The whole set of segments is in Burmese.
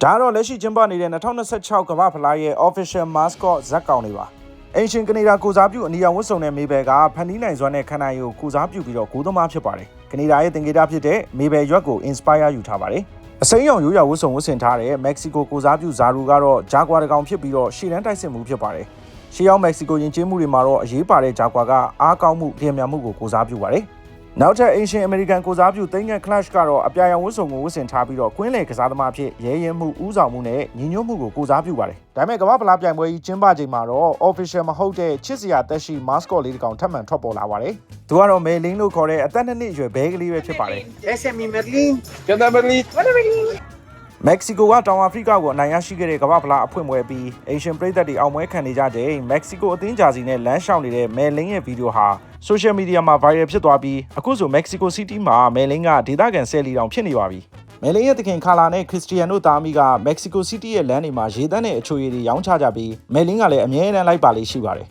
ဒါတော့လက်ရှိကျင်းပနေတဲ့2026ကမ္ဘာဖလားရဲ့ official mascot ဇက်ကောင်တွေပါအင်ရှင်ကနေဒါကိုစားပြုအနီရောင်ဝတ်စုံတဲ့မေဘယ်ကဖန်တီးနိုင်စွမ်းတဲ့ခန္ဓာကိုယ်ကိုစားပြုပြီးတော့ဂိုးသမားဖြစ်ပါတယ်ကနေဒါရဲ့သင်္ကေတဖြစ်တဲ့မေဘယ်ရွက်ကို inspire ယူထားပါတယ်အစိမ်းရောင်ရိုးရာဝတ်စုံဝတ်ဆင်ထားတဲ့မက္ကဆီကိုကိုစားပြုဇာရူကတော့ဂျာကွာတကောင်ဖြစ်ပြီးတော့ရှေ့တန်းတိုက်စစ်မှုဖြစ်ပါတယ်ရှေ့ရောက်မက္ကဆီကိုယဉ်ကျေးမှုတွေမှာတော့အရေးပါတဲ့ဂျာကွာကအားကောင်းမှုလျင်မြန်မှုကိုကိုစားပြုပါတယ်နောက်ထပ်အင်ရှင်အမေရိကန်ကိုစားပြုသိန်းငယ် Clash ကတော့အပြာရောင်ဝတ်စုံကိုဝတ်ဆင်ထားပြီးတော့ကွင်းလေကစားသမားဖြစ်ရဲရင်မှုဦးဆောင်မှုနဲ့ညီညွတ်မှုကိုကိုစားပြုပါတယ်။ဒါပေမဲ့ကမ္ဘာဖလားပြိုင်ပွဲကြီးကျင်းပချိန်မှာတော့ official မဟုတ်တဲ့ချစ်စရာတက်ရှိ mascot လေးတစ်ကောင်ထပ်မံထွက်ပေါ်လာပါတယ်။သူကတော့မဲလင်းလို့ခေါ်တဲ့အသက်2နှစ်အရွယ်ဘဲကလေးပဲဖြစ်ပါတယ်။ Ese es mi Merlin. ¿Qué onda, Merlin? Hola, Merlin. မက္ကဆီကိုကတောင်အာဖရိကကိုအနိုင်ရရှိခဲ့တဲ့ကမ္ဘာဖလားအဖွင့်ပွဲပြီးအေရှင်ပရိသတ်တွေအောင်ပွဲခံနေကြချိန်မက္ကဆီကိုအသင်းဂျာစီနဲ့လမ်းလျှောက်နေတဲ့မဲလင်းရဲ့ဗီဒီယိုဟာဆိုရှယ်မီဒီယာမှာ viral ဖြစ်သွားပြီးအခုဆိုမက္ကဆီကိုစီးတီးမှာမဲလင်းကဒေသခံဆယ်လီတောင်ဖြစ်နေပါပြီမဲလင်းရဲ့တခင်ခါလာနဲ့ခရစ္စတီယန်တို့သားအမိကမက္ကဆီကိုစီးတီးရဲ့လမ်းတွေမှာရေတန်းနဲ့အချိုရည်တွေရောင်းချကြပြီးမဲလင်းကလည်းအမြဲတမ်းလိုက်ပါလေးရှိပါတယ်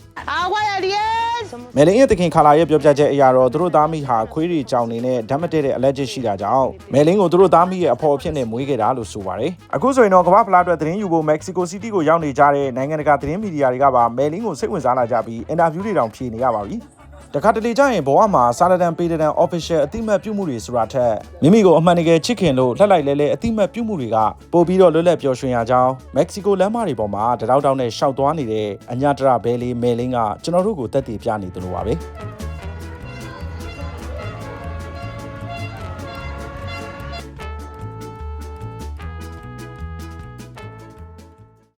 မဲလင်းရဲ့တခင်ခါလာရဲ့ပြောပြချက်အရာတော့သူတို့သားမိဟာခွေးတွေကြောင်နေနဲ့ဓာတ်မတည့်တဲ့ allergic ရှိတာကြောင့်မဲလင်းကိုသူတို့သားမိရဲ့အဖော်အဖြစ်နဲ့မွေးခဲ့တာလို့ဆိုပါတယ်အခုဆိုရင်တော့ကမ္ဘာဖလားအတွက်သတင်းယူဖို့မက္ကဆီကိုစီးတီးကိုရောက်နေကြတဲ့နိုင်ငံတကာသတင်းမီဒီယာတွေကပါမဲလင်းကိုစိတ်ဝင်စားလာကြပြီးအင်တာဗျူးတွေတောင်ဖြေနေရပါပြီတခါတလေကျရင်ဘဝမှာစာရဒန်ပေဒန် official အတိမတ်ပြုမှုတွေဆိုတာထက်မိမိကိုအမှန်တကယ်ချစ်ခင်လို့လှက်လိုက်လဲလဲအတိမတ်ပြုမှုတွေကပို့ပြီးတော့လွတ်လပ်ပျော်ရွှင်ရကြောင်းမက္ကဆီကိုလမ်းမတွေပေါ်မှာတတောက်တောက်နဲ့ရှောက်သွားနေတဲ့အညာတရဘဲလေးမဲလင်းကကျွန်တော်တို့ကိုတက်တည်ပြနေသလိုပါပဲ